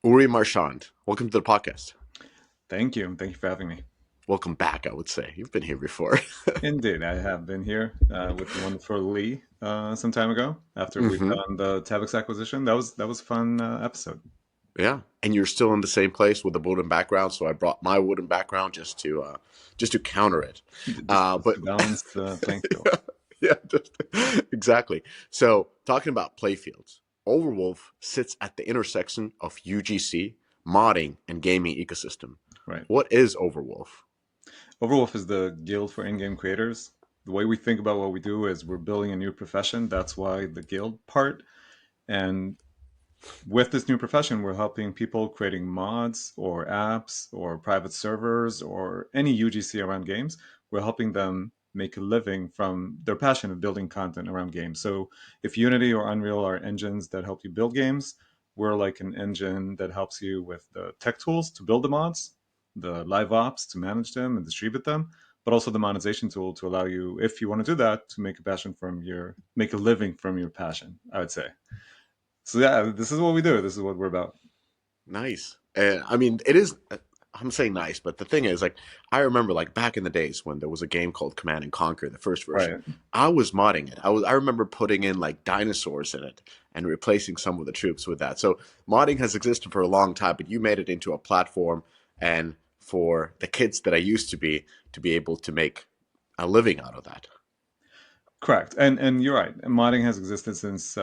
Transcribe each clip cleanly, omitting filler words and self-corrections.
Uri Marchand, welcome to the podcast. Thank you. Thank you for having me. Welcome back, I would say. You've been here before. Indeed, I have been here with the wonderful Lee some time ago after we've hmm done the Tabix acquisition. That was a fun episode. Yeah, and you're still in the same place with a wooden background, so I brought my wooden background just to counter it. Just But to balance the playing field. yeah, yeah, exactly. So talking about playfields, Overwolf sits at the intersection of UGC, modding, and gaming ecosystem. Right. What is Overwolf? Overwolf is the guild for in-game creators. The way we think about what we do is we're building a new profession. That's why the guild part. And with this new profession, we're helping people creating mods or apps or private servers or any UGC around games. We're helping them make a living from their passion of building content around games. So if Unity or Unreal are engines that help you build games, we're like an engine that helps you with the tech tools to build the mods, the live ops to manage them and distribute them, but also the monetization tool to allow you, if you want to do that, to make a living from your passion, I would say. So yeah, this is what we do. This is what we're about. Nice. I mean, it is. I'm saying nice, but the thing is, like, I remember, like, back in the days when there was a game called Command and Conquer, the first version. Right. I was modding it. I remember putting in like dinosaurs in it and replacing some of the troops with that. So modding has existed for a long time, but you made it into a platform, and for the kids that I used to be able to make a living out of that. Correct. And you're right. Modding has existed since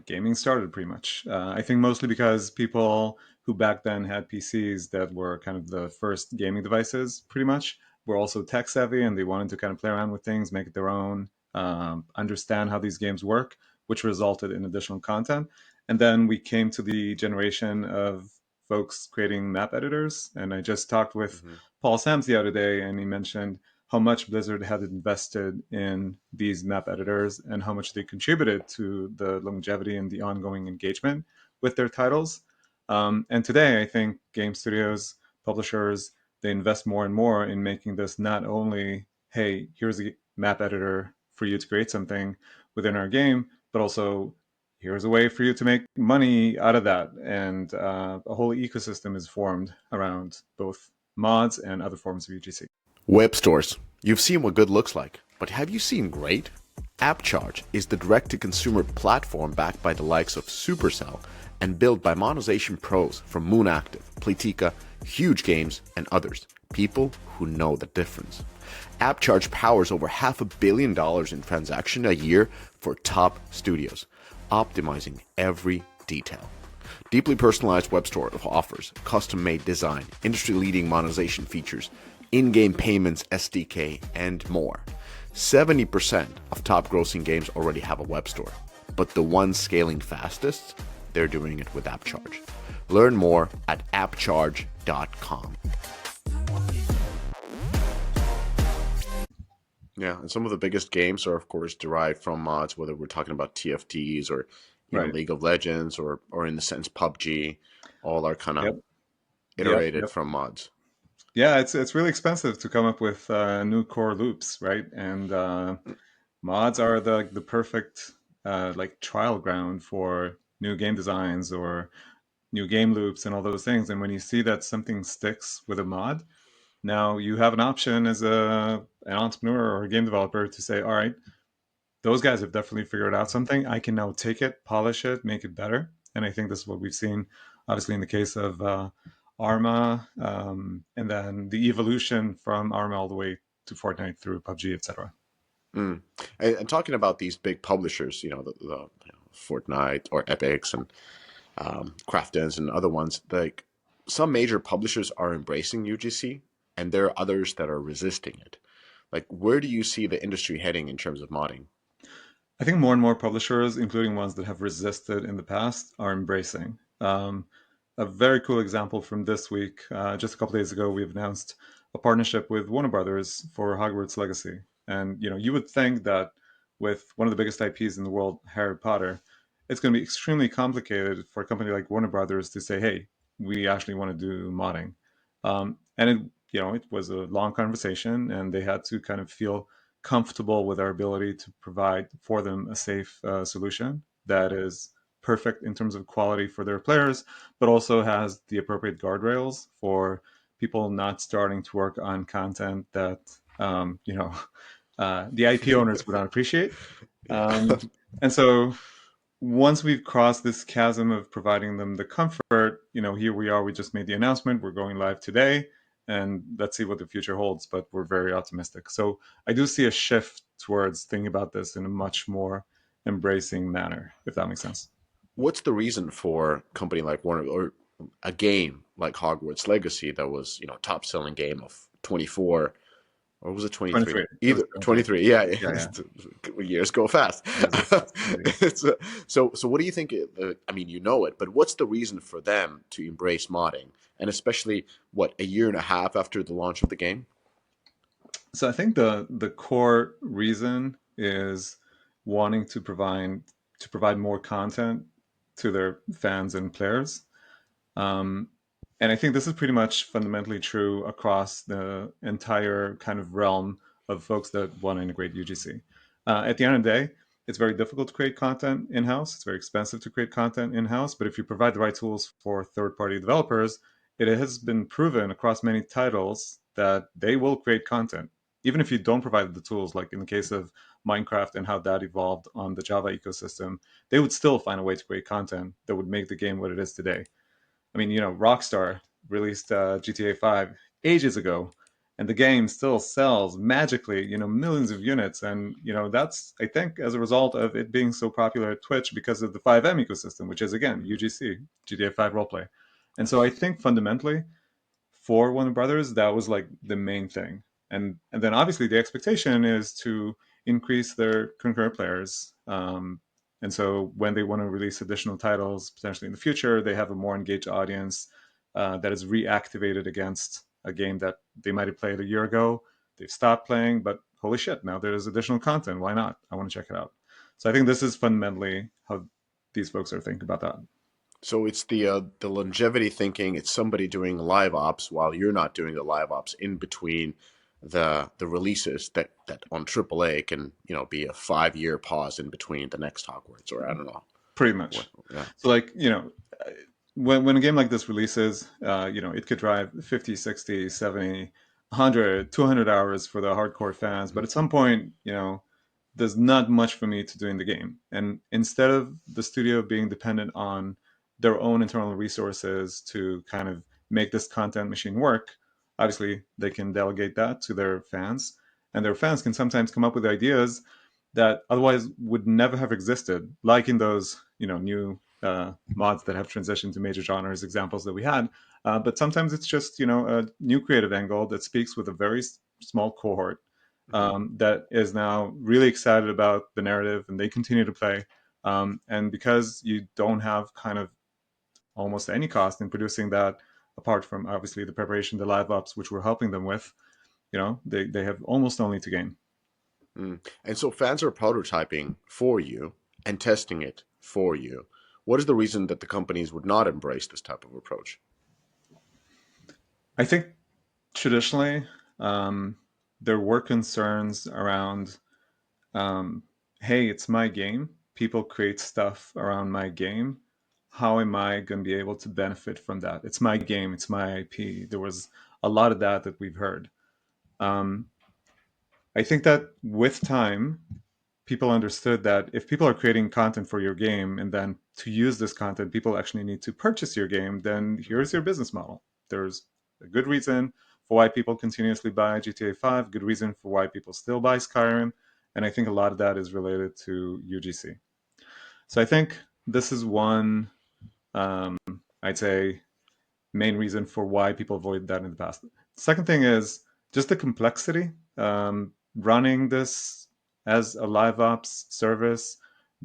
gaming started, pretty much. I think mostly because people who back then had PCs that were kind of the first gaming devices, pretty much, were also tech savvy and they wanted to kind of play around with things, make it their own, understand how these games work, which resulted in additional content. And then we came to the generation of folks creating map editors. And I just talked with hmm Paul Sams the other day, and he mentioned how much Blizzard had invested in these map editors and how much they contributed to the longevity and the ongoing engagement with their titles. And today, I think game studios, publishers, they invest more and more in making this not only, hey, here's a map editor for you to create something within our game, but also here's a way for you to make money out of that. And a whole ecosystem is formed around both mods and other forms of UGC. Web stores. You've seen what good looks like, but have you seen great? AppCharge is the direct-to-consumer platform backed by the likes of Supercell and built by monetization pros from Moon Active, Playtika, Huge Games, and others. People who know the difference. AppCharge powers over $500 million in transaction a year for top studios, optimizing every detail. Deeply personalized web store offers custom-made design, industry-leading monetization features, in-game payments, SDK, and more. 70% of top grossing games already have a web store, but the ones scaling fastest, they're doing it with AppCharge. Learn more at appcharge.com. Yeah, and some of the biggest games are, of course, derived from mods, whether we're talking about TFTs or, Right. League of Legends or in the sense PUBG, all are kind of Yep. Yep. iterated Yep. from mods. Yeah, it's really expensive to come up with new core loops, right? And mods are the perfect like trial ground for new game designs or new game loops and all those things. And when you see that something sticks with a mod, now you have an option as an entrepreneur or a game developer to say, all right, those guys have definitely figured out something. I can now take it, polish it, make it better. And I think this is what we've seen, obviously, in the case of Arma, and then the evolution from Arma all the way to Fortnite through PUBG, etc. Mm. And talking about these big publishers, Fortnite or Epics and Craftons and other ones, like some major publishers are embracing UGC, and there are others that are resisting it. Like, where do you see the industry heading in terms of modding? I think more and more publishers, including ones that have resisted in the past, are embracing. A very cool example from this week, just a couple days ago, we've announced a partnership with Warner Brothers for Hogwarts Legacy. And you would think that with one of the biggest IPs in the world, Harry Potter, it's going to be extremely complicated for a company like Warner Brothers to say, "Hey, we actually want to do modding." And it was a long conversation, and they had to kind of feel comfortable with our ability to provide for them a safe solution that is perfect in terms of quality for their players, but also has the appropriate guardrails for people not starting to work on content that the IP owners would not appreciate. And so once we've crossed this chasm of providing them the comfort, here we are. We just made the announcement. We're going live today, and let's see what the future holds. But we're very optimistic. So I do see a shift towards thinking about this in a much more embracing manner, if that makes sense. What's the reason for a company like Warner or a game like Hogwarts Legacy that was, top selling game of 24, or was it 23? 23. It was Either 23. 23. Yeah, Yeah, yeah. years go fast. Years go fast, indeed. So what do you think? I mean, you know it, but what's the reason for them to embrace modding, and especially what, a year and a half after the launch of the game? So I think the core reason is wanting to provide more content to their fans and players. Um, and I think this is pretty much fundamentally true across the entire kind of realm of folks that want to integrate UGC. At the end of the day, it's very difficult to create content in house. It's very expensive to create content in house. But if you provide the right tools for third party developers, it has been proven across many titles that they will create content. Even if you don't provide the tools, like in the case of Minecraft and how that evolved on the Java ecosystem, they would still find a way to create content that would make the game what it is today. I mean, Rockstar released GTA 5 ages ago, and the game still sells magically, millions of units. And, that's, I think, as a result of it being so popular at Twitch because of the 5M ecosystem, which is, again, UGC, GTA 5 roleplay. And so I think fundamentally, for Warner Brothers, that was like the main thing. And then obviously the expectation is to increase their concurrent players. And so when they want to release additional titles potentially in the future, they have a more engaged audience that is reactivated against a game that they might have played a year ago. They've stopped playing, but holy shit, now there's additional content. Why not? I want to check it out. So I think this is fundamentally how these folks are thinking about that. So it's the longevity thinking. It's somebody doing live ops while you're not doing the live ops in between the releases that on AAA can be a 5 year pause in between the next Hogwarts, or I don't know. Pretty What, much. yeah. So like, when a game like this releases, it could drive 50, 60, 70, 100, 200 hours for the hardcore fans. But Mhm. at some point, there's not much for me to do in the game. And instead of the studio being dependent on their own internal resources to kind of make this content machine work, obviously they can delegate that to their fans. And their fans can sometimes come up with ideas that otherwise would never have existed, like in those new mods that have transitioned to major genres examples that we had. But sometimes it's just a new creative angle that speaks with a very small cohort Mhm. that is now really excited about the narrative, and they continue to play. And because you don't have kind of almost any cost in producing that, apart from obviously the preparation, the live ops, which we're helping them with, they have almost only to gain. And so fans are prototyping for you and testing it for you. What is the reason that the companies would not embrace this type of approach? I think traditionally, um, there were concerns around, um, hey, it's my game. People create stuff around my game. How am I going to be able to benefit from that? It's my game. It's my IP. There was a lot of that we've heard. Um, I think that with time, people understood that if people are creating content for your game and then to use this content, people actually need to purchase your game, then here's your business model. There's a good reason for why people continuously buy GTA 5, good reason for why people still buy Skyrim. And I think a lot of that is related to UGC. So I think this is one, um, I'd say, main reason for why people avoid that in the past. Second thing is just the complexity. Running this as a live ops service,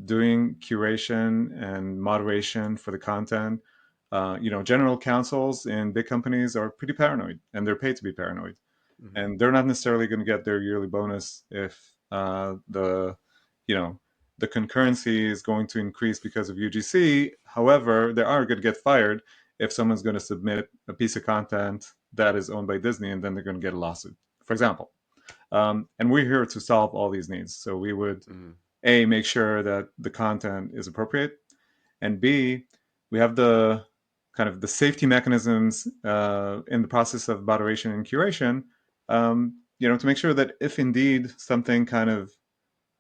doing curation and moderation for the content. General counsels in big companies are pretty paranoid, and they're paid to be paranoid, Mhm. and they're not necessarily going to get their yearly bonus if you know the concurrency is going to increase because of UGC. However, they are going to get fired if someone's going to submit a piece of content that is owned by Disney, and then they're going to get a lawsuit, for example. And we're here to solve all these needs. So we would Mhm. a make sure that the content is appropriate, and B, we have the kind of the safety mechanisms in the process of moderation and curation, to make sure that if indeed something kind of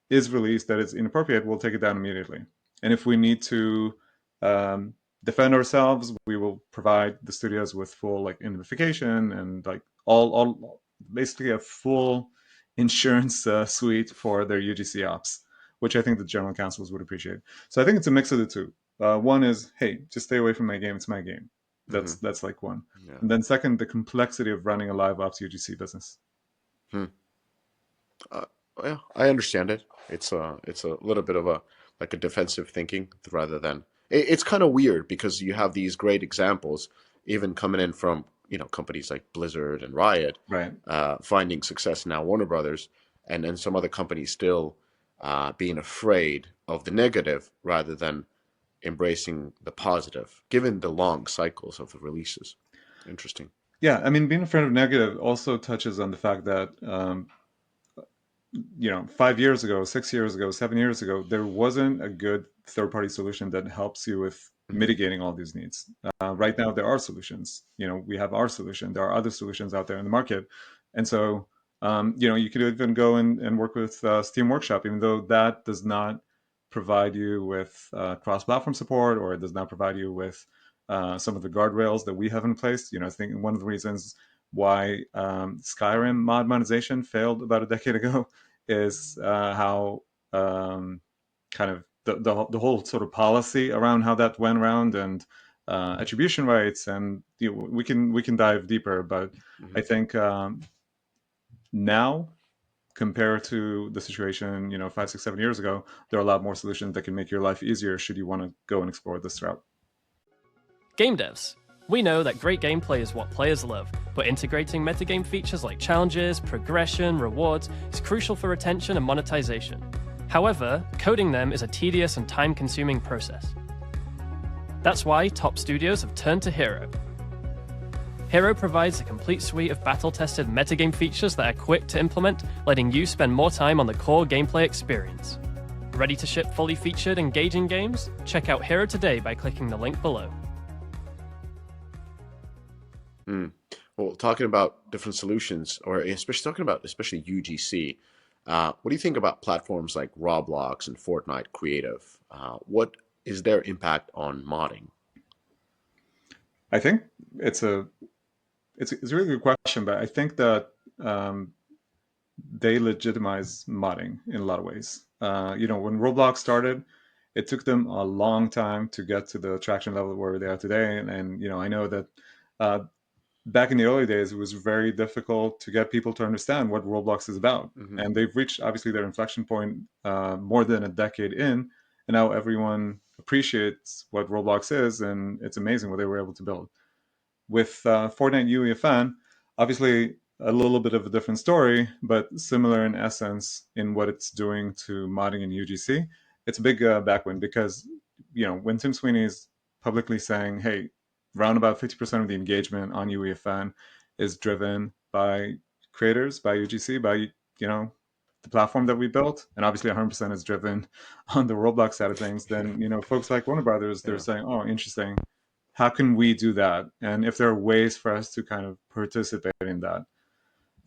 is released that is inappropriate, we'll take it down immediately. And if we need to um, defend ourselves, we will provide the studios with full like indemnification and like all basically a full insurance suite for their UGC ops, which I think the general counsels would appreciate. So I think it's a mix of the two. One is, hey, just stay away from my game. It's my game. Hmm. That's like one. Yeah. And then second, the complexity of running a live ops UGC business. Hmm. Uh, yeah, I understand it. It's a little bit of a like a defensive thinking rather than it's kind of weird because you have these great examples even coming in from companies like Blizzard and Riot, Right. finding success now Warner Brothers, and then some other companies still being afraid of the negative rather than embracing the positive, given the long cycles of the releases. Interesting. Yeah, I mean, being afraid of negative also touches on the fact that 5 years ago, 6 years ago, 7 years ago, there wasn't a good third party solution that helps you with Hmm. mitigating all these needs. Right now, there are solutions. We have our solution. There are other solutions out there in the market. And so, you could even go and work with Steam Workshop, even though that does not provide you with cross platform support or it does not provide you with some of the guardrails that we have in place. I think one of the reasons why Skyrim mod monetization failed about a decade ago is how kind of the whole sort of policy around how that went around and attribution rights, and we can dive deeper. But I Hmm. think now compared to the situation 5, 6, 7 years ago, there are a lot more solutions that can make your life easier should you want to go and explore this route. Game devs. We know that great gameplay is what players love, but integrating metagame features like challenges, progression, rewards is crucial for retention and monetization. However, coding them is a tedious and time-consuming process. That's why top studios have turned to Hero. Hero provides a complete suite of battle-tested metagame features that are quick to implement, letting you spend more time on the core gameplay experience. Ready to ship fully featured, engaging games? Check out Hero today by clicking the link below. Mm. Well, talking about different solutions, or especially UGC, what do you think about platforms like Roblox and Fortnite Creative? What is their impact on modding? I think it's a it's a really good question, but I think that um, they legitimize modding in a lot of ways. When Roblox started, it took them a long time to get to the traction level where they are today. And I know that uh, back in the early days, it was very difficult to get people to understand what Roblox is about. Hmm. And they've reached obviously their inflection point more than a decade in, and now everyone appreciates what Roblox is, and it's amazing what they were able to build with Fortnite UEFN, obviously a little bit of a different story, but similar in essence in what it's doing to modding in UGC. It's a big backwind because when Tim Sweeney is publicly saying, "Hey, around about 50% of the engagement on UEFN is driven by creators, by UGC, by the platform that we built, and obviously 100% is driven on the Roblox side of things," then folks like Warner Brothers, they're Yeah. saying, "Oh, interesting, how can we do that, and if there are ways for us to kind of participate in that."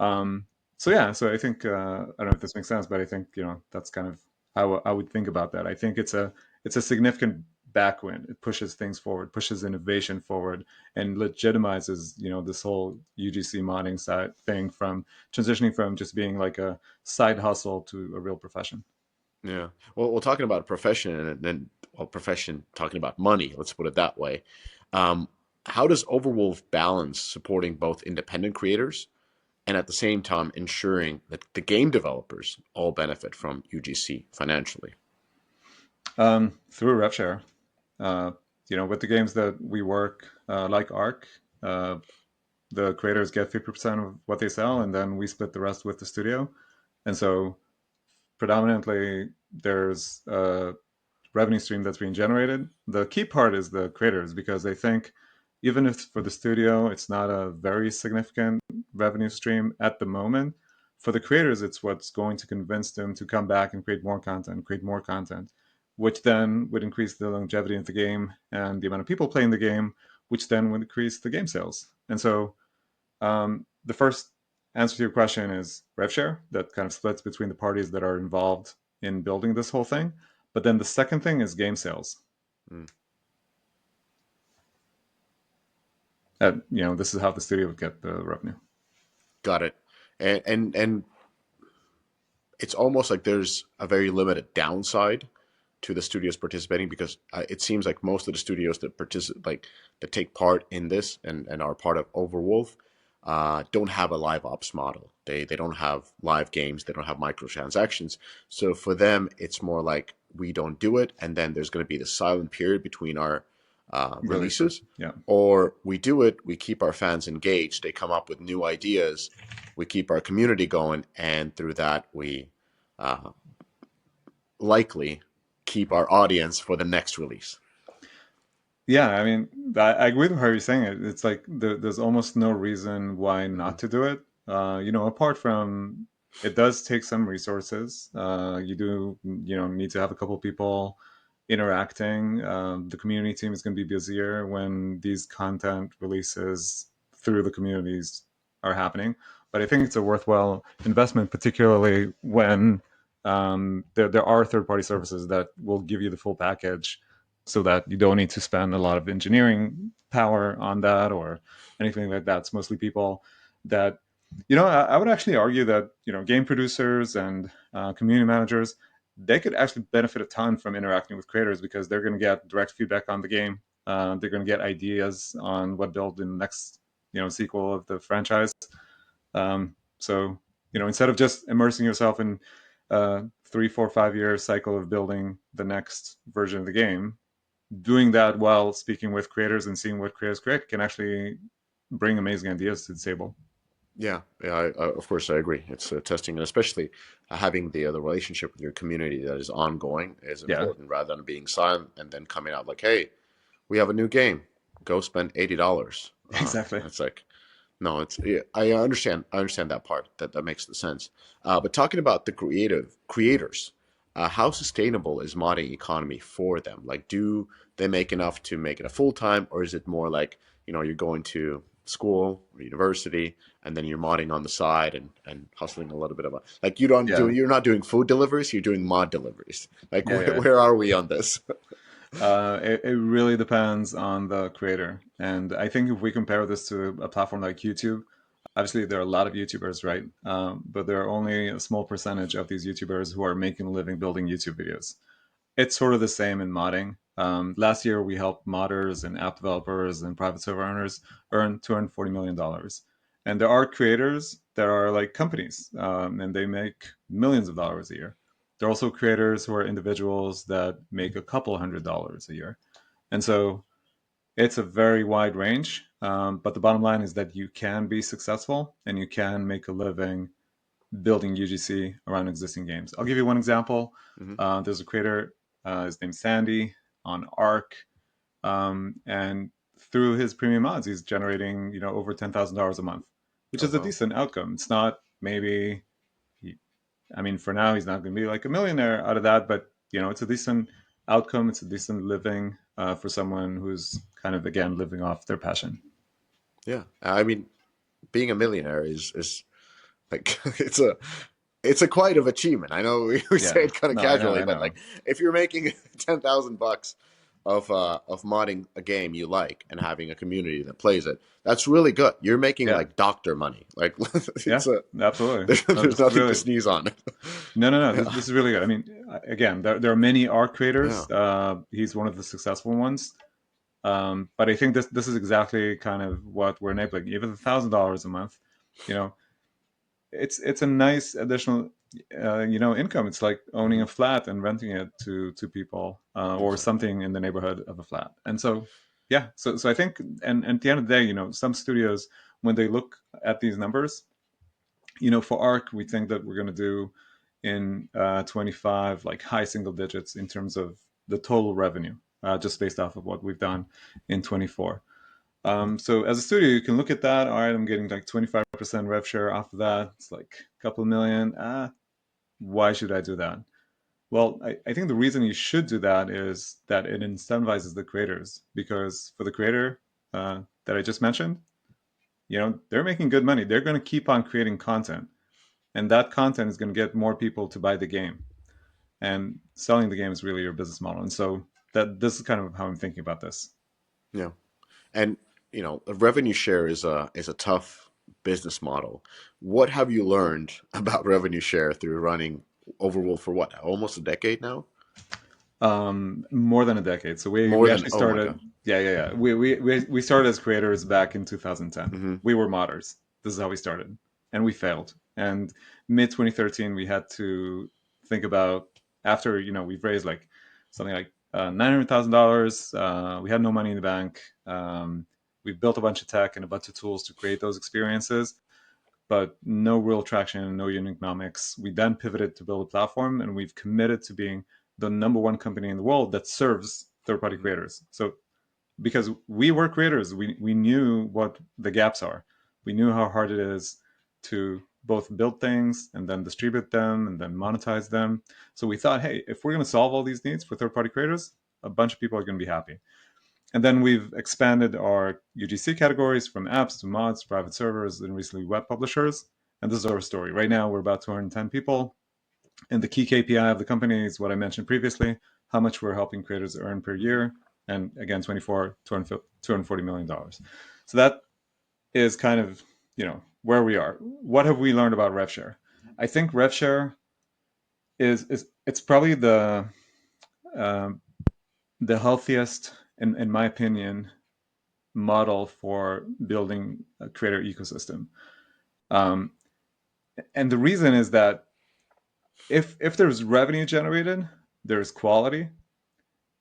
um, so I think I don't know if this makes sense, but I think that's kind of how I would think about that. I think it's a significant backwind. It pushes things forward, pushes innovation forward, and legitimizes this whole UGC modding side thing from transitioning from just being like a side hustle to a real profession. Yeah. Well, we're talking about a profession and then profession talking about money. Let's put it that way. Um, how does Overwolf balance supporting both independent creators and at the same time ensuring that the game developers all benefit from UGC financially? Through a rev share. uh, with the games that we work, like Arc, uh, the creators get 50% of what they sell, and then we split the rest with the studio. And so predominantly there's a revenue stream that's being generated. The key part is the creators, because they think even if for the studio it's not a very significant revenue stream at the moment, for the creators it's what's going to convince them to come back and create more content, which then would increase the longevity of the game and the amount of people playing the game, which then would increase the game sales. And so the first answer to your question is rev share, that kind of splits between the parties that are involved in building this whole thing. But then the second thing is game sales. Mm. This is how the studio would get the revenue. Got it. And it's almost like there's a very limited downside to the studios participating, because it seems like most of the studios that that take part in this and are part of Overwolf don't have a live ops model. They don't have live games. They don't have microtransactions. So for them, it's more like we don't do it, and then there's going to be the silent period between our releases. Yeah. Or we do it, we keep our fans engaged. They come up with new ideas. We keep our community going, and through that, we likely keep our audience for the next release. Yeah, I mean, I agree with how you're saying it. It's like there's almost no reason why not to do it. Apart from it does take some resources. You do, need to have a couple people interacting. The community team is going to be busier when these content releases through the communities are happening. But I think it's a worthwhile investment, particularly when there are third-party services that will give you the full package, so that you don't need to spend a lot of engineering power on that or anything like that. It's mostly people that, I would actually argue that, game producers and community managers, they could actually benefit a ton from interacting with creators, because they're going to get direct feedback on the game. They're going to get ideas on what build in the next, sequel of the franchise. So, instead of just immersing yourself in 3, 4, 5 year cycle of building the next version of the game, doing that while speaking with creators and seeing what creators create can actually bring amazing ideas to the table. Yeah, of course I agree. It's testing, and especially having the relationship with your community that is ongoing is important, rather than being silent and then coming out like, "Hey, we have a new game. Go spend $80." Exactly. It's like, no, I understand. I understand that part. That makes the sense. But talking about the creators, how sustainable is modding economy for them? Like, do they make enough to make it a full time, or is it more like, you're going to school or university and then you're modding on the side and hustling a little bit of like you're not doing food deliveries, you're doing mod deliveries. Like, where are we on this? It really depends on the creator. And I think if we compare this to a platform like YouTube, obviously there are a lot of YouTubers, right? But there are only a small percentage of these YouTubers who are making a living building YouTube videos. It's sort of the same in modding. Last year, we helped modders and app developers and private server owners earn $240 million. And there are creators that are like companies, and they make millions of dollars a year. There are also creators who are individuals that make a couple $100 a year. And so it's a very wide range. But the bottom line is that you can be successful and you can make a living building UGC around existing games. I'll give you one example. Mm-hmm. There's a creator, his name's Sandy, on Arc, and through his premium mods, he's generating over $10,000 a month, which is a decent outcome. It's not maybe, for now he's not going to be like a millionaire out of that, but it's a decent outcome. It's a decent living for someone who's kind of again living off their passion. Yeah, being a millionaire is like it's a quite of achievement. I know we say it kind of casually, but like if you're making $10,000 of modding a game you like and having a community that plays it, that's really good. You're making like doctor money. Like absolutely. There's nothing to sneeze on. No. This is really good. Again, there are many art creators. Yeah. He's one of the successful ones. But I think this is exactly kind of what we're enabling. Even $1,000 a month, it's a nice additional income. It's like owning a flat and renting it to people or something in the neighborhood of a flat. And so so I think, and at the end of the day, some studios, when they look at these numbers, for Arc, we think that we're going to do in 25 like high single digits in terms of the total revenue, just based off of what we've done in 24. So as a studio, you can look at that. All right, I'm getting like 25% rev share off of that. It's like a couple million. Why should I do that? Well, I think the reason you should do that is that it incentivizes the creators, because for the creator that I just mentioned, they're making good money. They're going to keep on creating content, and that content is going to get more people to buy the game. And selling the game is really your business model. And so this is kind of how I'm thinking about this. Yeah. And a revenue share is a tough business model. What have you learned about revenue share through running Overwolf for what? Almost a decade now? More than a decade. So we, More we than actually oh my started. god. Yeah. We started as creators back in 2010. Hmm. We were modders. This is how we started, and we failed. And mid 2013, we had to think about, after we've raised like something like $900,000. We had no money in the bank. We built a bunch of tech and a bunch of tools to create those experiences, but no real traction, no unit economics. We then pivoted to build a platform, and we've committed to being the number one company in the world that serves third-party creators. So because we were creators, we knew what the gaps are. We knew how hard it is to both build things and then distribute them and then monetize them. So we thought, hey, if we're going to solve all these needs for third-party creators, a bunch of people are going to be happy. And then we've expanded our UGC categories from apps to mods, private servers, and recently web publishers. And this is our story. Right now, we're about 210 people. And the key KPI of the company is what I mentioned previously, how much we're helping creators earn per year. And again, $240 million. So that is kind of, where we are. What have we learned about RevShare? I think RevShare is it's probably um, the healthiest, in my opinion, model for building a creator ecosystem. Um, and the reason is that if there's revenue generated, there's quality,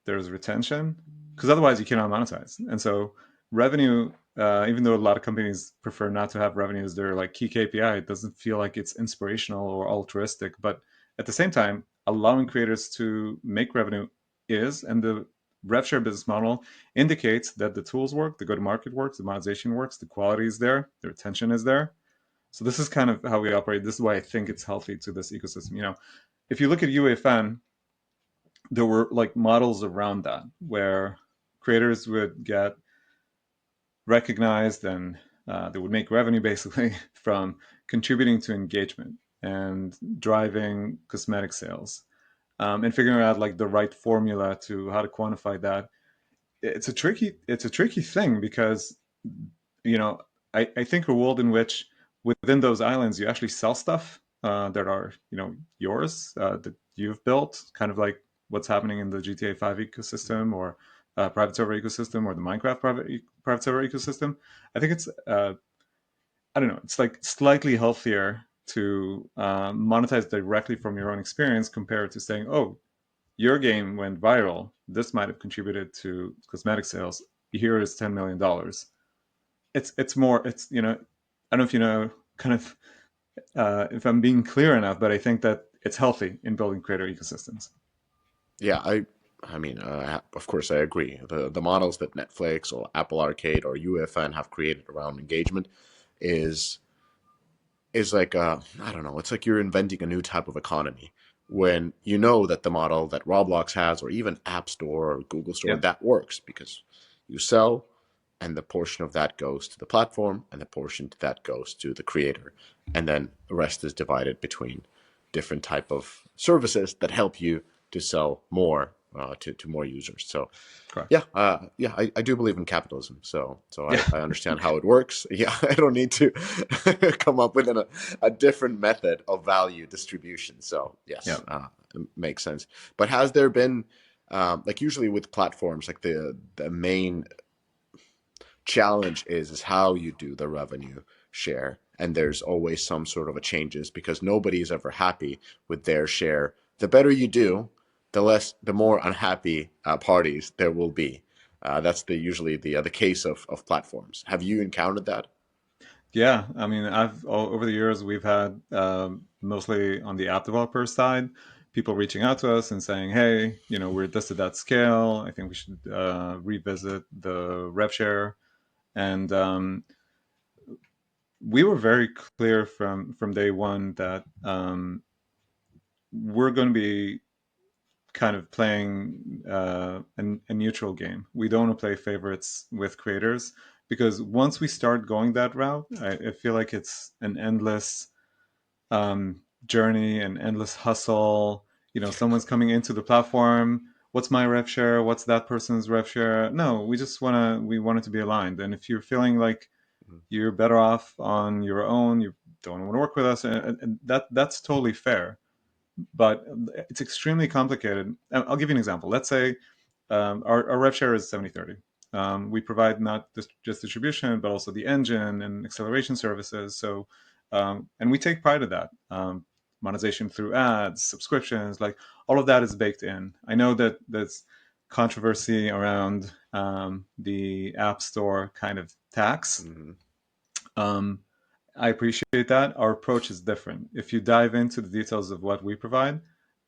there's retention, because otherwise you cannot monetize. And so revenue, even though a lot of companies prefer not to have revenue as their like key KPI, it doesn't feel like it's inspirational or altruistic. But at the same time, allowing creators to make revenue is, and the RevShare business model indicates that the tools work, the go-to-market works, the monetization works, the quality is there, the retention is there. So this is kind of how we operate. This is why I think it's healthy to this ecosystem. If you look at UEFN, there were like models around that where creators would get recognized, and they would make revenue basically from contributing to engagement and driving cosmetic sales, and figuring out like the right formula to how to quantify that. It's a tricky thing, because you know I think a world in which within those islands you actually sell stuff that are yours, that you've built, kind of like what's happening in the GTA 5 ecosystem, or private server ecosystem, or the Minecraft private server ecosystem. I think it's I don't know, it's like slightly healthier to monetize directly from your own experience, compared to saying, oh, your game went viral, this might have contributed to cosmetic sales, here is $10 million. It's more, I don't know if kind of if I'm being clear enough, but I think that it's healthy in building creator ecosystems. Yeah, I mean, of course, I agree. The models that Netflix or Apple Arcade or UFN have created around engagement is is like I don't know. It's like you're inventing a new type of economy when you know that the model that Roblox has, or even App Store or Google Store, Yeah. that works because you sell, and the portion of that goes to the platform, and the portion to that goes to the creator, and then the rest is divided between different type of services that help you to sell more to more users. So Correct. yeah, I do believe in capitalism. So Yeah. I understand how it works. Yeah, I don't need to come up with a different method of value distribution. So Yeah. yes, it makes sense. But has there been like usually with platforms, like the main challenge is how you do the revenue share, and there's always some sort of a changes because nobody is ever happy with their share. The better you do, the more unhappy parties there will be. That's usually the case of platforms. Have you encountered that? Yeah. I mean, over the years, we've had, mostly on the app developer side, people reaching out to us and saying, hey, we're this to that scale. I think we should revisit the rev share. And we were very clear from day one that we're going to be kind of playing a neutral game. We don't want to play favorites with creators, because once we start going that route, I feel like it's an endless journey, an endless hustle. Someone's coming into the platform. What's my rev share? What's that person's rev share? No, we want it to be aligned. And if you're feeling like you're better off on your own, you don't want to work with us, and that's totally fair. But it's extremely complicated. I'll give you an example. Let's say our rev share is 70/30. We provide not just distribution, but also the engine and acceleration services. So, and we take pride of that. Monetization through ads, subscriptions, like all of that is baked in. I know that there's controversy around the App Store kind of tax. I appreciate that. Our approach is different. If you dive into the details of what we provide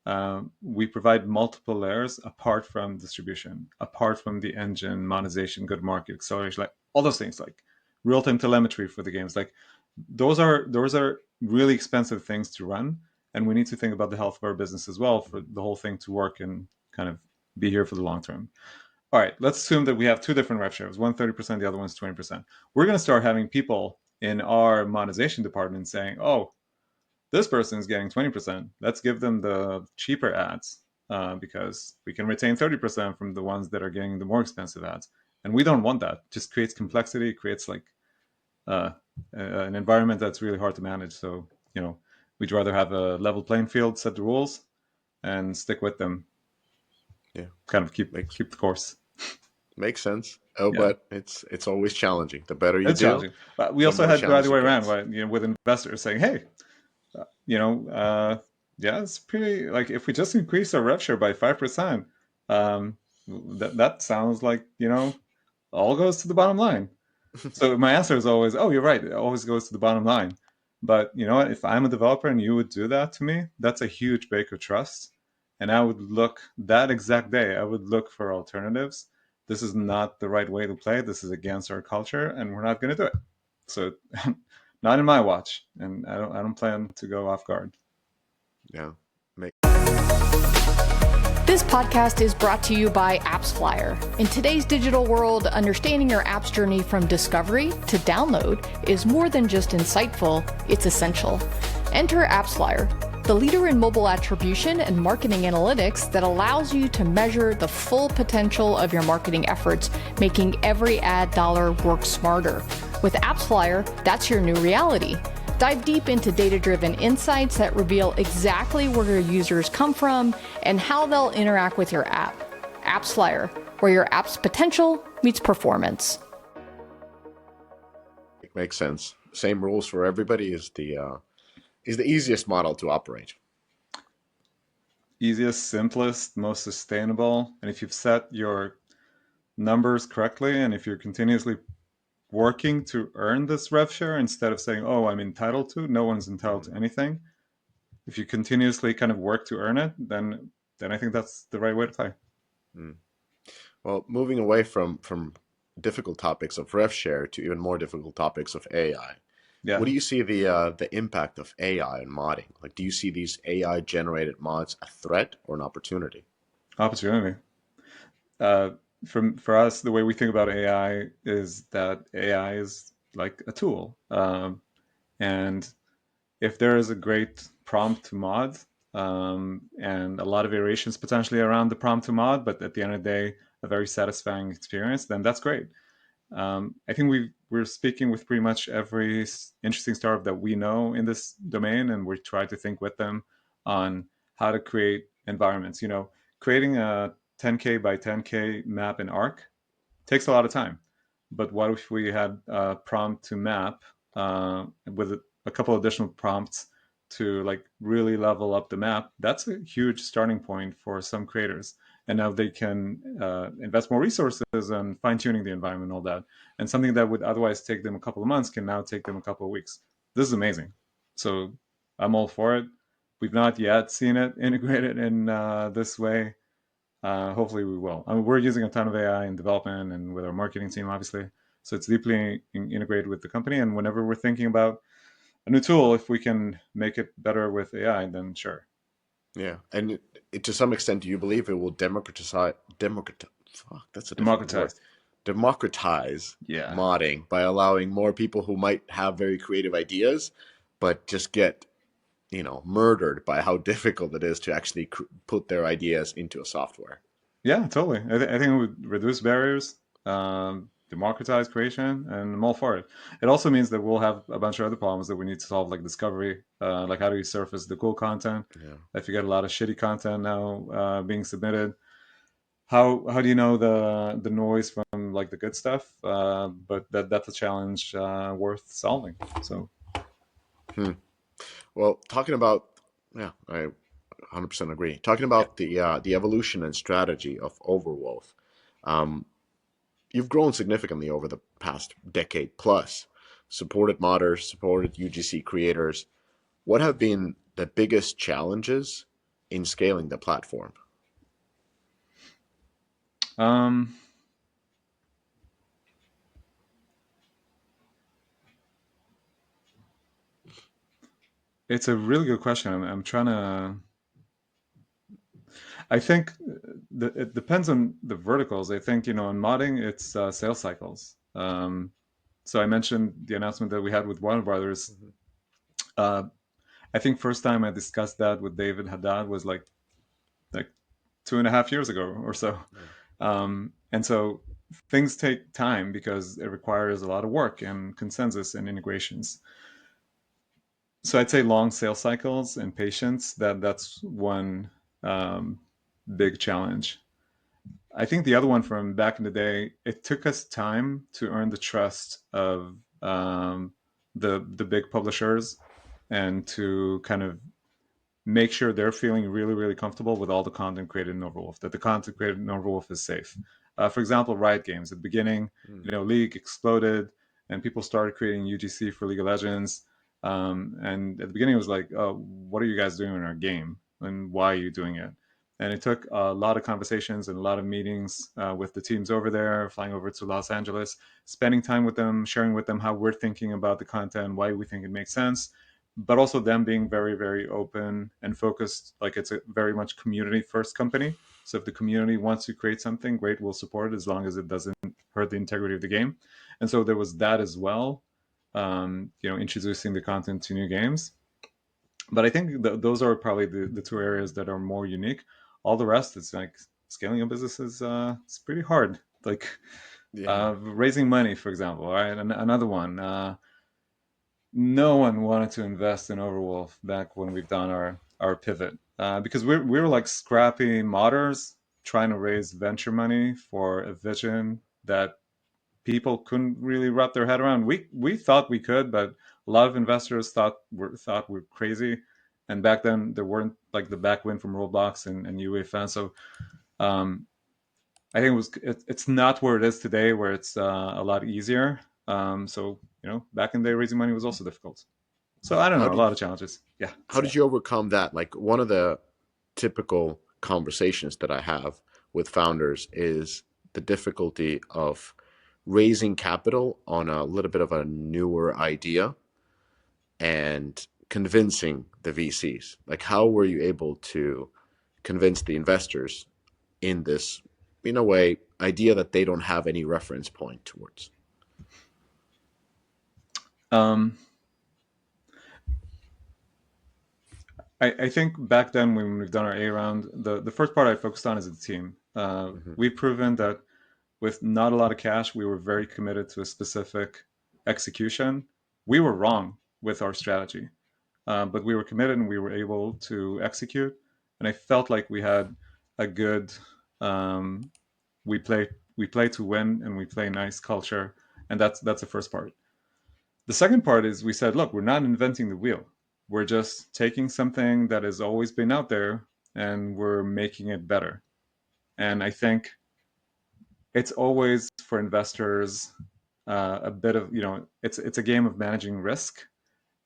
multiple layers apart from distribution, apart from the engine, monetization, good market, acceleration, like all those things, like real-time telemetry for the games. Like those are really expensive things to run, and we need to think about the health of our business as well for the whole thing to work and kind of be here for the long term. All right, let's assume that we have two different rev shares, one 30%, the other one's 20%. We're going to start having people in our monetization department saying, oh, this person is getting 20%. Let's give them the cheaper ads because we can retain 30% from the ones that are getting the more expensive ads. And we don't want that. It just creates complexity, creates like an environment that's really hard to manage. So, we'd rather have a level playing field, set the rules, and stick with them. Yeah, kind of keep the course. Makes sense. Oh, Yeah. but it's always challenging. The better you It's do, challenging. But we the also more had the other challenging way it around, gets. right? With investors saying, hey, yeah, it's pretty, like, if we just increase our rev share by 5%, that sounds like, all goes to the bottom line. So my answer is always, oh, you're right. It always goes to the bottom line. But you know what? If I'm a developer and you would do that to me, that's a huge break of trust. And I would look that exact day, I would look for alternatives. This is not the right way to play. This is against our culture, and we're not going to do it. So, not in my watch, and I don't plan to go off guard. Yeah. This podcast is brought to you by AppsFlyer. In today's digital world, understanding your app's journey from discovery to download is more than just insightful, it's essential. Enter AppsFlyer, the leader in mobile attribution and marketing analytics that allows you to measure the full potential of your marketing efforts, making every ad dollar work smarter. With AppsFlyer, that's your new reality. Dive deep into data-driven insights that reveal exactly where your users come from and how they'll interact with your app. AppsFlyer, where your app's potential meets performance. It makes sense. Same rules for everybody is the easiest model to operate. Easiest, simplest, most sustainable. And if you've set your numbers correctly, and if you're continuously working to earn this rev share instead of saying, oh, I'm entitled to, no one's entitled to anything. If you continuously kind of work to earn it, then I think that's the right way to play. Well, moving away from difficult topics of rev share to even more difficult topics of AI. Yeah. What do you see the impact of AI in modding? Like, do you see these AI generated mods a threat or an opportunity? Opportunity. For us, the way we think about AI is that AI is like a tool, and if there is a great prompt to mod, and a lot of iterations potentially around the prompt to mod, but at the end of the day, a very satisfying experience, then that's great. I think we're speaking with pretty much every interesting startup that we know in this domain, and we try to think with them on how to create environments. Creating a 10K by 10K map in Arc takes a lot of time. But what if we had a prompt to map with a couple additional prompts to like really level up the map? That's a huge starting point for some creators. And now they can invest more resources and fine-tuning the environment and all that. And something that would otherwise take them a couple of months can now take them a couple of weeks. This is amazing. So I'm all for it. We've not yet seen it integrated in this way. Hopefully we will. I mean, we're using a ton of AI in development and with our marketing team, obviously. So it's deeply integrated with the company. And whenever we're thinking about a new tool, if we can make it better with AI, then sure. Yeah, and to some extent, do you believe it will fuck, that's a difficult word. Democratized. Democratize Yeah. modding by allowing more people who might have very creative ideas, but just get, murdered by how difficult it is to actually put their ideas into a software. Yeah, totally. I think it would reduce barriers, democratize creation, and I'm all for it. It also means that we'll have a bunch of other problems that we need to solve, like discovery, like how do you surface the cool content? Yeah. If you get a lot of shitty content now being submitted, how do you know the noise from like the good stuff? But that's a challenge worth solving. So Hmm. Well, talking about, yeah, I 100% agree. Talking yeah. about the evolution and strategy of Overwolf, um, you've grown significantly over the past decade plus. Supported modders, supported UGC creators. What have been the biggest challenges in scaling the platform? Um, it's a really good question. I'm trying to. I think it depends on the verticals. I think in modding, it's sales cycles. So I mentioned the announcement that we had with Warner Brothers. Mhm. Uh, I think first time I discussed that with David Haddad was like 2.5 years ago or so. Yeah. And so things take time because it requires a lot of work and consensus and integrations. So I'd say long sales cycles and patience. That's one um, big challenge. I think the other one from back in the day, it took us time to earn the trust of the big publishers and to kind of make sure they're feeling really, really comfortable with all the content created in Overwolf, that the content created in Overwolf is safe. For example, Riot Games. At the beginning, Mm. League exploded and people started creating UGC for League of Legends. And at the beginning, it was like, oh, what are you guys doing in our game? And why are you doing it? And it took a lot of conversations and a lot of meetings with the teams over there, flying over to Los Angeles, spending time with them, sharing with them how we're thinking about the content, why we think it makes sense, but also them being very, very open and focused. Like it's a very much community first company. So if the community wants to create something, great, we'll support it as long as it doesn't hurt the integrity of the game. And so there was that as well, introducing the content to new games. But I think those are probably the two areas that are more unique. All the rest, it's like scaling a business is it's pretty hard. Like Yeah. raising money, for example, right? And another one. No one wanted to invest in Overwolf back when we've done our pivot because we were like scrappy modders trying to raise venture money for a vision that people couldn't really wrap their head around. We thought we could, but a lot of investors thought we're crazy. And back then there weren't like the backwind from Roblox and UEFA. So um, I think it's not where it is today, where it's a lot easier. So back in the day, raising money was also difficult. So I don't How know, a did lot of challenges. Yeah. how did you overcome that? Like one of the typical conversations that I have with founders is the difficulty of raising capital on a little bit of a newer idea and convincing the VCs. Like how were you able to convince the investors in this, in a way, idea that they don't have any reference point towards? Um, I think back then when we've done our A round, the first part I focused on is the team. Hmm. We've proven that with not a lot of cash, we were very committed to a specific execution. We were wrong with our strategy, but we were committed and we were able to execute. And I felt like we had a good, um, we play to win and we play nice culture, and that's the first part. The second part is we said, look, we're not inventing the wheel. We're just taking something that has always been out there and we're making it better. And I think it's always for investors a bit of it's a game of managing risk,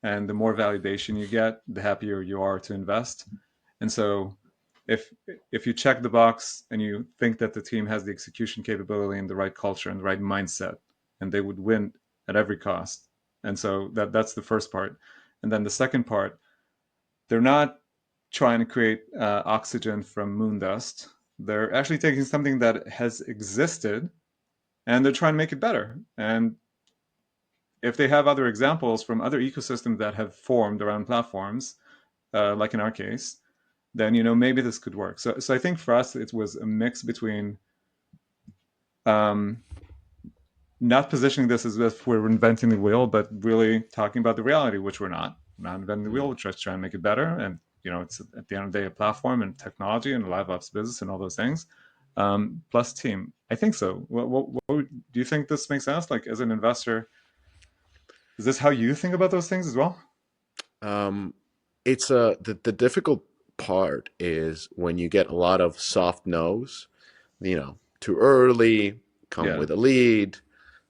and the more validation you get, the happier you are to invest. And so if if you check the box and you think that the team has the execution capability and the right culture and the right mindset, and they would win at every cost. And so that's the first part. And then the second part, they're not trying to create oxygen from moon dust. They're actually taking something that has existed and they're trying to make it better. And if they have other examples from other ecosystems that have formed around platforms, like in our case, then maybe this could work. So I think for us it was a mix between not positioning this as if we're inventing the wheel, but really talking about the reality, which we're not. We're not inventing the wheel. We're just trying to make it better. And it's at the end of the day a platform and technology and a live ops business and all those things. Plus team. I think so. What do you think this makes sense? Like as an investor, is this how you think about those things as well? It's the difficult part is when you get a lot of soft no's, too early, come Yeah. with a lead,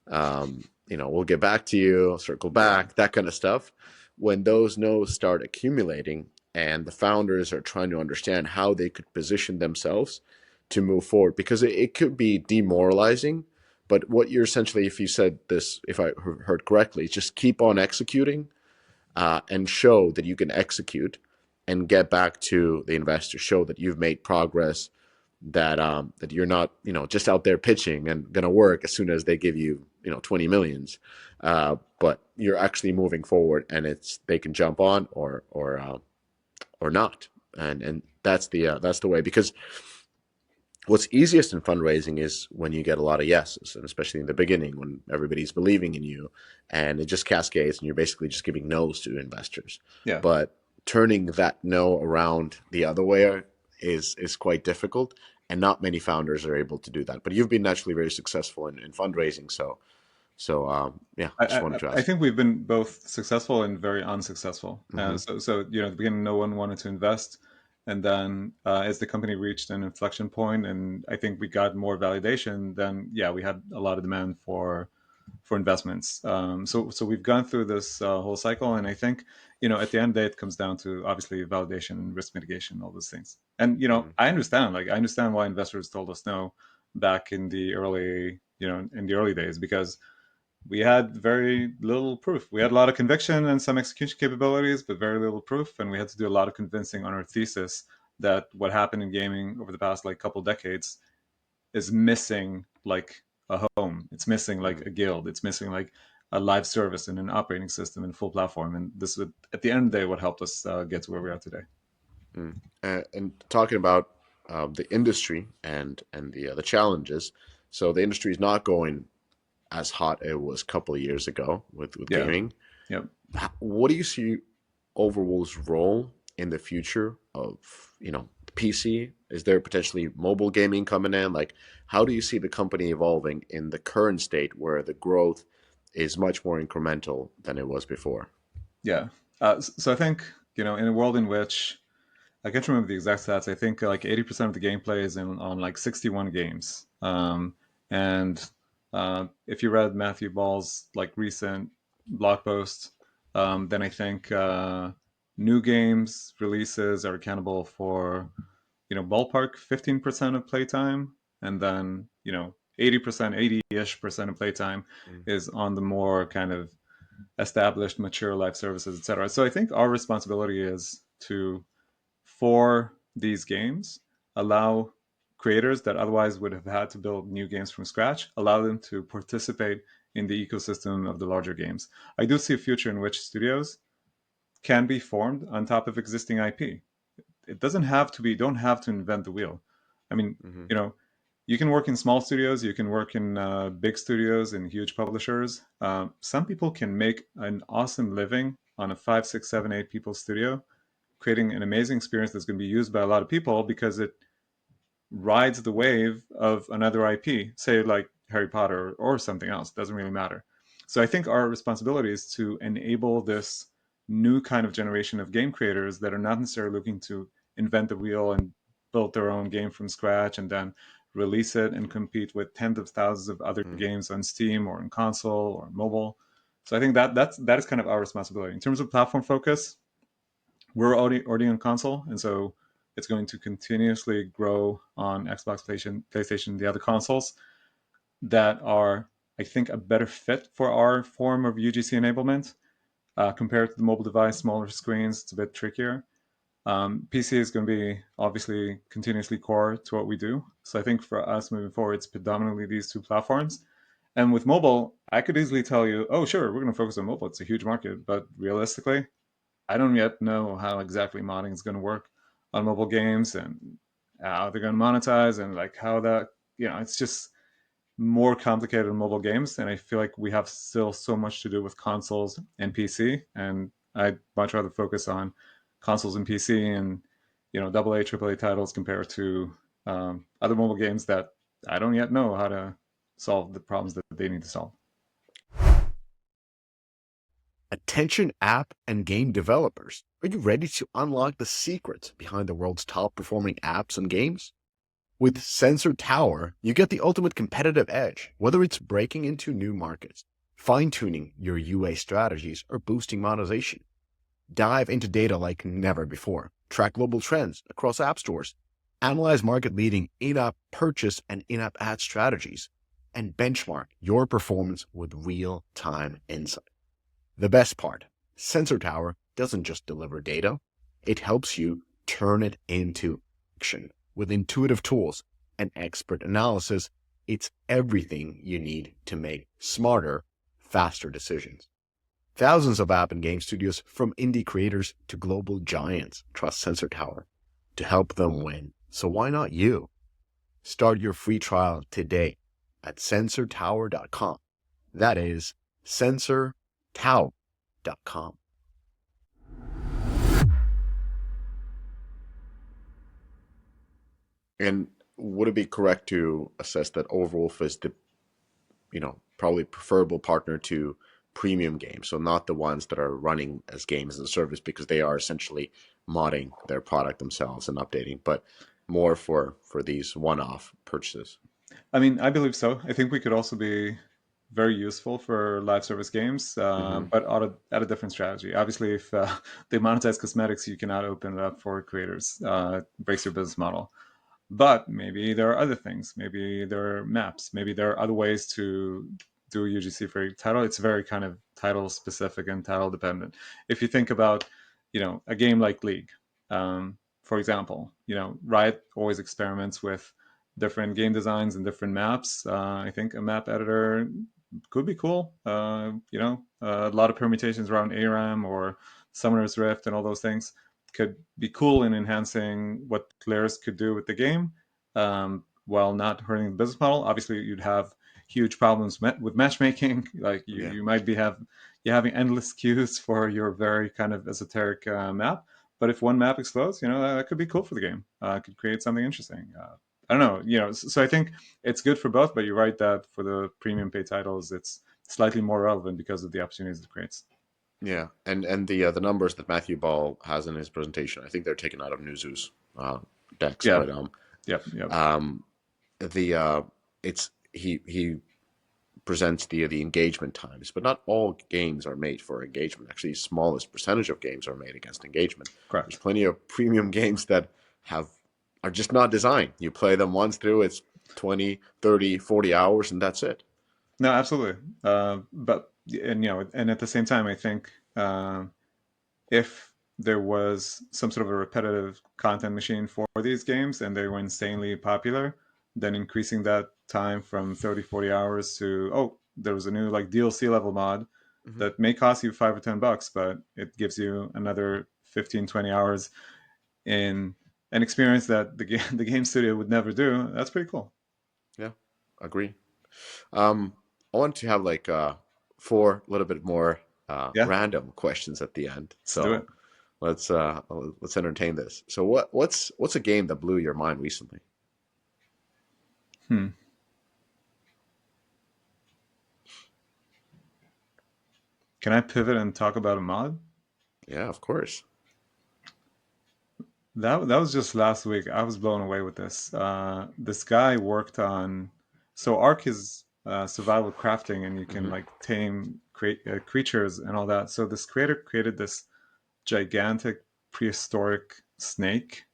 we'll get back to you, circle back, that kind of stuff. When those no's start accumulating and the founders are trying to understand how they could position themselves to move forward, because it could be demoralizing. But what you're essentially, if you said this, if I heard correctly, just keep on executing and show that you can execute and get back to the investor, show that you've made progress, that you're not just out there pitching and going to work as soon as they give you 20 millions, but you're actually moving forward and they can jump on or not, and that's the way, because what's easiest in fundraising is when you get a lot of yeses, and especially in the beginning when everybody's believing in you and it just cascades and you're basically just giving no's to investors. Yeah. But turning that no around the other way is quite difficult, and not many founders are able to do that. But you've been naturally very successful in fundraising, so yeah, just wanted to ask. I think we've been both successful and very unsuccessful. Mm-hmm. So at the beginning, no one wanted to invest, and then as the company reached an inflection point, and I think we got more validation, then yeah, we had a lot of demand for investments. So we've gone through this whole cycle, and I think at the end of the day, it comes down to obviously validation and risk mitigation, all those things. And I understand why investors told us no back in the early days, because we had very little proof. We had a lot of conviction and some execution capabilities, but very little proof. And we had to do a lot of convincing on our thesis that what happened in gaming over the past couple decades is missing like a home. It's missing like a guild. It's missing like a live service and an operating system and full platform. And this would, at the end of the day, what helped us get to where we are today. And talking about the industry and the challenges, so the industry is not going as hot as it was a couple of years ago with gaming. Yep. What do you see Overwolf's role in the future of PC? Is there potentially mobile gaming coming in? Like, how do you see the company evolving in the current state where the growth is much more incremental than it was before? Yeah. So I think in a world in which I can't remember the exact stats. I think 80% of the gameplay is on like 61 games. And if you read Matthew Ball's recent blog post, then I think new games releases are accountable for ballpark 15% of playtime, and then 80%, 80-ish% of playtime is on the more kind of established, mature live services, etc. So I think our responsibility is to, for these games, allow creators that otherwise would have had to build new games from scratch, allow them to participate in the ecosystem of the larger games. I do see a future in which studios can be formed on top of existing IP. It doesn't have to be, don't have to invent the wheel. I mean, you can work in small studios, you can work in big studios and huge publishers. Some people can make an awesome living on a 5, 6, 7, 8 people studio, creating an amazing experience that's going to be used by a lot of people because it rides the wave of another IP, say like Harry Potter or something else. It doesn't really matter. So I think our responsibility is to enable this new kind of generation of game creators that are not necessarily looking to invent the wheel and build their own game from scratch and then release it and compete with tens of thousands of other games on Steam or on console or mobile. So I think that is kind of our responsibility. In terms of platform focus, we're already on console, and so it's going to continuously grow on Xbox, PlayStation, the other consoles that are, I think, a better fit for our form of UGC enablement compared to the mobile device, smaller screens. It's a bit trickier. PC is going to be obviously continuously core to what we do. So I think for us moving forward, it's predominantly these two platforms. And with mobile, I could easily tell you, oh, sure, we're going to focus on mobile. It's a huge market. But realistically, I don't yet know how exactly modding is going to work on mobile games and how they're going to monetize and like how that, it's just more complicated in mobile games. And I feel like we have still so much to do with consoles and PC. And I'd much rather focus on consoles and PC and, AA, AAA titles compared to other mobile games that I don't yet know how to solve the problems that they need to solve. Attention app and game developers, are you ready to unlock the secrets behind the world's top performing apps and games? With Sensor Tower, you get the ultimate competitive edge, whether it's breaking into new markets, fine-tuning your UA strategies, or boosting monetization. Dive into data like never before, track global trends across app stores, analyze market-leading in-app purchase and in-app ad strategies, and benchmark your performance with real-time insight. The best part, Sensor Tower doesn't just deliver data, it helps you turn it into action. With intuitive tools and expert analysis, it's everything you need to make smarter, faster decisions. Thousands of app and game studios, from indie creators to global giants, trust Sensor Tower to help them win. So why not you? Start your free trial today at sensortower.com. That is sensortower.com. And would it be correct to assess that Overwolf is the, probably preferable partner to premium games? So not the ones that are running as games as a service, because they are essentially modding their product themselves and updating, but more for these one-off purchases. I mean, I believe so. I think we could also be very useful for live service games, but at a different strategy. Obviously, if they monetize cosmetics, you cannot open it up for creators. It breaks your business model. But maybe there are other things. Maybe there are maps. Maybe there are other ways to do UGC for a title. It's very kind of title specific and title dependent. If you think about, a game like League, for example, Riot always experiments with different game designs and different maps. I think a map editor could be cool. A lot of permutations around ARAM or Summoner's Rift and all those things could be cool in enhancing what players could do with the game, while not hurting the business model. Obviously, you'd have huge problems with matchmaking. Like you might be having endless queues for your very kind of esoteric map. But if one map explodes, that could be cool for the game. Could create something interesting. I don't know, so I think it's good for both, but you're right that for the premium pay titles, it's slightly more relevant because of the opportunities it creates. Yeah, and the numbers that Matthew Ball has in his presentation, I think they're taken out of Newzoo's decks, Yeah. but Yep. it's he presents the engagement times, but not all games are made for engagement. Actually, the smallest percentage of games are made against engagement. Correct. There's plenty of premium games that are just not designed. You play them once through, it's 20, 30, 40 hours, and that's it. No, absolutely. And at the same time, I think if there was some sort of a repetitive content machine for these games and they were insanely popular, then increasing that time from 30, 40 hours to, oh, there was a new like DLC level mod that may cost you $5 or $10, but it gives you another 15, 20 hours in an experience that the game studio would never do. That's pretty cool. Yeah, agree. I want to have like 4 little bit more random questions at the end. Let's do it. Let's entertain this. So what's a game that blew your mind recently? Can I pivot and talk about a mod? Yeah, of course. That was just last week. I was blown away with this. This guy worked on, so Ark is survival crafting, and you can like tame creatures and all that. So this creator created this gigantic prehistoric snake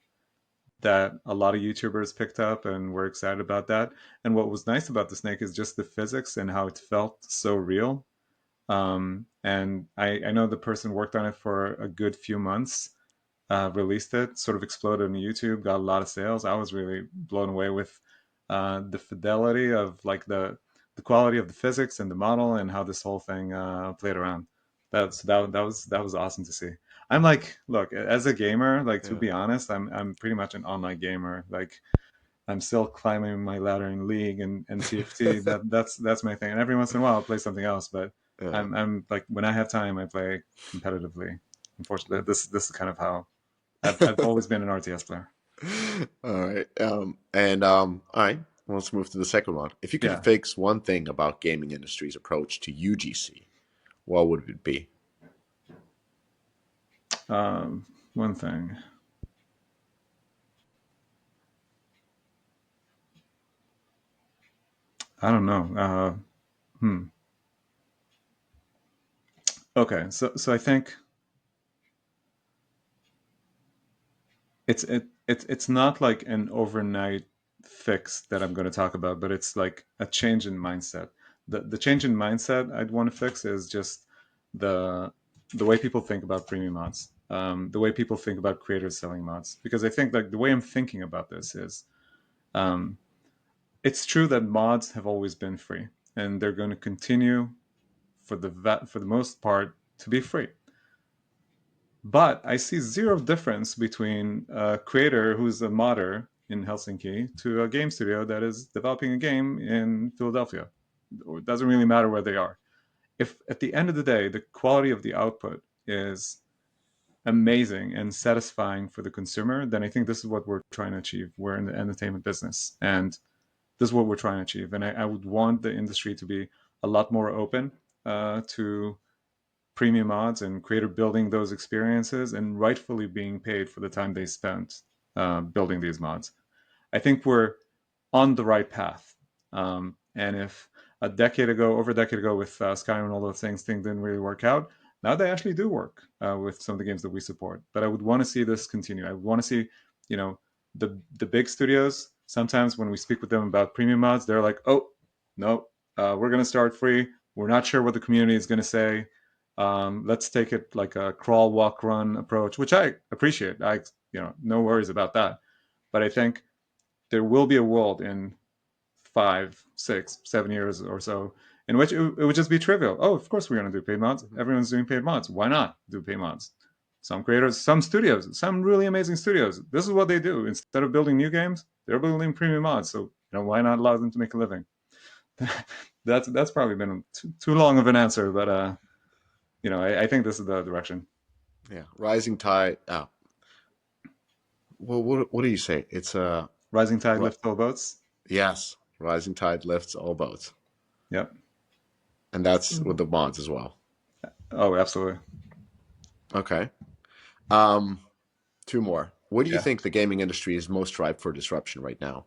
that a lot of YouTubers picked up and were excited about that. And what was nice about the snake is just the physics and how it felt so real. And I know the person worked on it for a good few months. released it, sort of exploded on YouTube, got a lot of sales. I was really blown away with the fidelity of like the quality of the physics and the model and how this whole thing played around. That was awesome to see. I'm like, look, as a gamer, like to Yeah. be honest, I'm pretty much an online gamer. Like I'm still climbing my ladder in League and TFT. That's my thing. And every once in a while, I'll play something else. But Yeah. I'm like when I have time, I play competitively. Unfortunately, this is kind of how I've always been an RTS player. All right. All right. Let's move to the second one. If you could Yeah. fix one thing about gaming industry's approach to UGC, what would it be? One thing. I don't know. Okay, so I think it's not like an overnight fix that I'm going to talk about, but it's like a change in mindset. The change in mindset I'd want to fix is just the the way people think about premium mods, the way people think about creators selling mods. Because I think like the way I'm thinking about this is, um, it's true that mods have always been free, and they're going to continue for the most part to be free. But I see zero difference between a creator who's a modder in Helsinki to a game studio that is developing a game in Philadelphia. It doesn't really matter where they are. If at the end of the day, the quality of the output is amazing and satisfying for the consumer, then I think this is what we're trying to achieve. We're in the entertainment business, and this is what we're trying to achieve. And I would want the industry to be a lot more open to premium mods and creator building those experiences and rightfully being paid for the time they spent building these mods. I think we're on the right path. And if over a decade ago with Skyrim and all those things didn't really work out, now they actually do work with some of the games that we support. But I would want to see this continue. I would want to see, you know, the big studios. Sometimes when we speak with them about premium mods, they're like, "Oh, no, we're going to start free. We're not sure what the community is going to say. Let's take it like a crawl, walk, run approach," which I appreciate. No worries about that. But I think there will be a world in 5, 6, 7 years or so in which it would just be trivial. Oh, of course we're going to do paid mods. Mhm. Everyone's doing paid mods. Why not do paid mods? Some creators, some studios, some really amazing studios. This is what they do. Instead of building new games, they're building premium mods. So why not allow them to make a living? That's probably been too long of an answer, but I think this is the direction. Yeah. Rising tide. Well, what do you say? It's a Rising tide ri- lifts all boats. yes. Rising tide lifts all boats, Yep. and that's with the mods as well. Oh, absolutely. Okay. Um, two more. What do you Yeah. think the gaming industry is most ripe for disruption right now?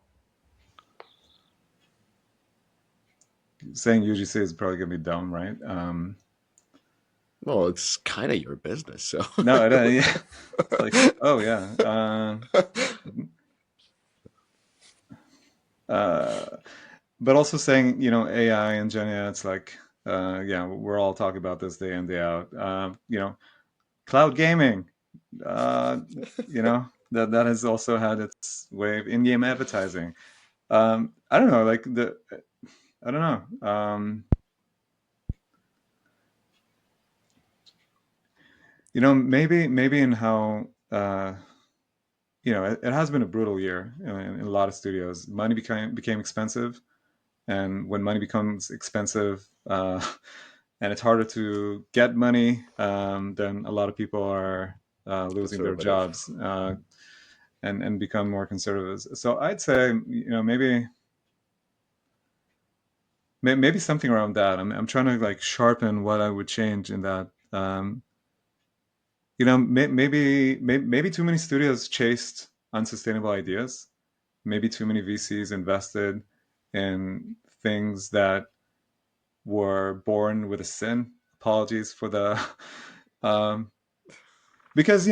Saying UGC is probably gonna be dumb, right? Well, it's kind of your business, so. No, yeah. It's like, oh yeah. But also saying, AI and Gen AI, it's like, yeah, we're all talking about this day in, day out. Cloud gaming, uh, that has also had its way of in-game advertising. I don't know, I don't know. Maybe in how, it has been a brutal year in a lot of studios. Money became expensive, and when money becomes expensive, and it's harder to get money, then a lot of people are losing their Conservative. jobs and become more conservative. So I'd say, maybe something around that. I'm trying to like sharpen what I would change in that. Maybe too many studios chased unsustainable ideas. Maybe too many VCs invested in things that were born with a sin. Apologies for the, um, because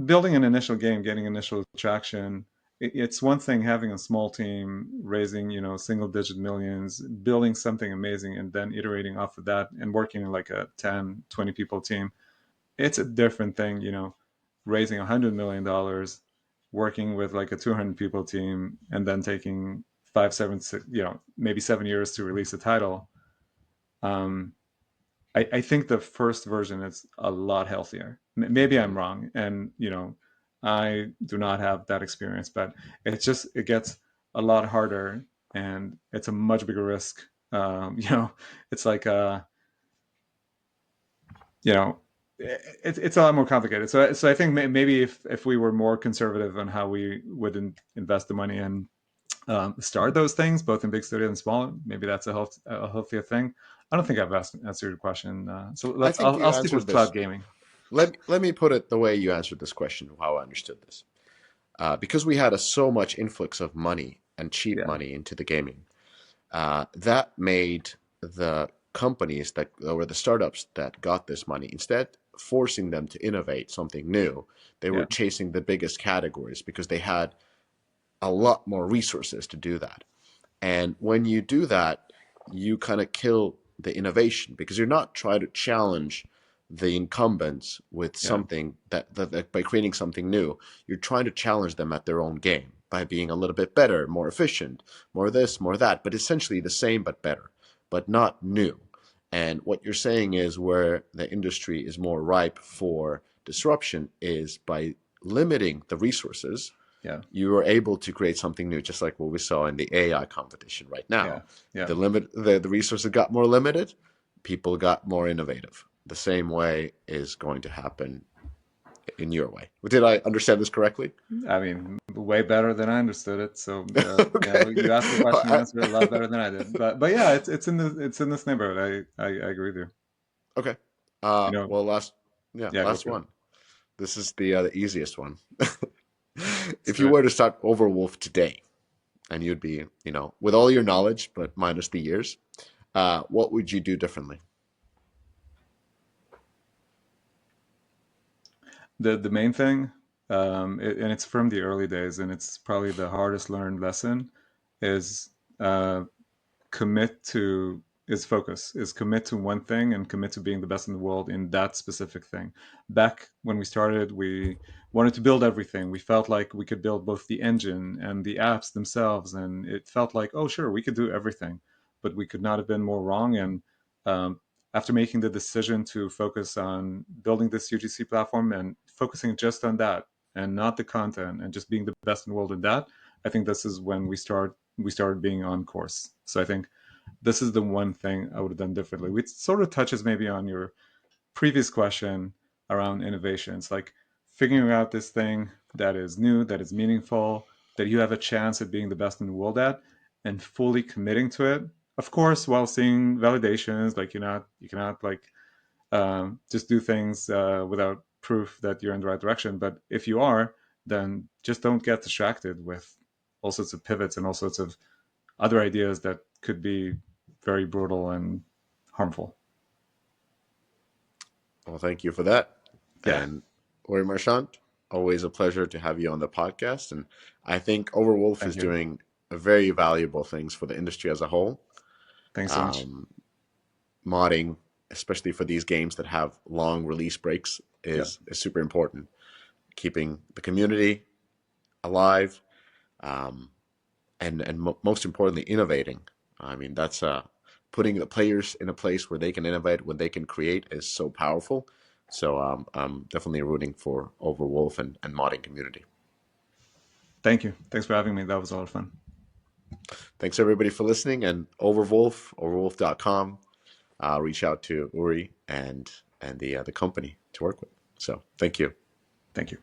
building an initial game, getting initial traction. It's one thing having a small team raising single digit millions, building something amazing, and then iterating off of that and working in like a 10, 20 people team. It's a different thing, raising $100 million, working with like a 200 people team, and then taking 5, 7, 6, maybe 7 years to release a title. I think the first version is a lot healthier. Maybe I'm wrong, and I do not have that experience, but it gets a lot harder, and it's a much bigger risk. It's like it's a lot more complicated. So I think maybe if we were more conservative on how we would invest the money and start those things, both in big studio and small, maybe that's a healthier thing. I don't think I've answered your question. So I think you I'll stick answered with this. cloud gaming. Let me put it the way you answered this question, how I understood this. Because we had so much influx of money and cheap money into the gaming, that made the companies or the startups that got this money, instead forcing them to innovate something new, they were chasing the biggest categories because they had a lot more resources to do that. And when you do that, you kind of kill the innovation because you're not trying to challenge the incumbents with something that by creating something new. You're trying to challenge them at their own game by being a little bit better, more efficient, more this, more that, but essentially the same but better, but not new. And what you're saying is where the industry is more ripe for disruption is by limiting the resources. You are able to create something new, just like what we saw in the AI competition right now. The resources got more limited, people got more innovative. The same way is going to happen in your way. Did I understand this correctly? I mean, way better than I understood it. So you asked the question, you answered it a lot better than I did. But yeah, it's in this neighborhood. I agree with you. Okay. Well, last one. This is the easiest one. If you were to start Overwolf today, and you'd be, with all your knowledge, but minus the years, what would you do differently? The main thing, and it's from the early days, and it's probably the hardest learned lesson, is commit to one thing and commit to being the best in the world in that specific thing. Back when we started, we wanted to build everything. We felt like we could build both the engine and the apps themselves, and it felt like, oh sure, we could do everything, but we could not have been more wrong. And after making the decision to focus on building this UGC platform and focusing just on that and not the content and just being the best in the world in that, I think this is when we started being on course. So I think this is the one thing I would have done differently, which sort of touches maybe on your previous question around innovations, like figuring out this thing that is new, that is meaningful, that you have a chance at being the best in the world at, and fully committing to it. Of course, while seeing validations, like you cannot like just do things without proof that you're in the right direction. But if you are, then just don't get distracted with all sorts of pivots and all sorts of other ideas that could be very brutal and harmful. Well, thank you for that. And Uri Marchand, always a pleasure to have you on the podcast. And I think Overwolf is doing very valuable things for the industry as a whole. Thanks so much. Modding, especially for these games that have long release breaks, is super important. Keeping the community alive, and most importantly, innovating. I mean, that's putting the players in a place where they can innovate, where they can create, is so powerful. So I'm definitely rooting for Overwolf and modding community. Thank you. Thanks for having me. That was a lot of fun. Thanks everybody for listening. And overwolf.com. Reach out to Uri and the company to work with. So thank you. Thank you.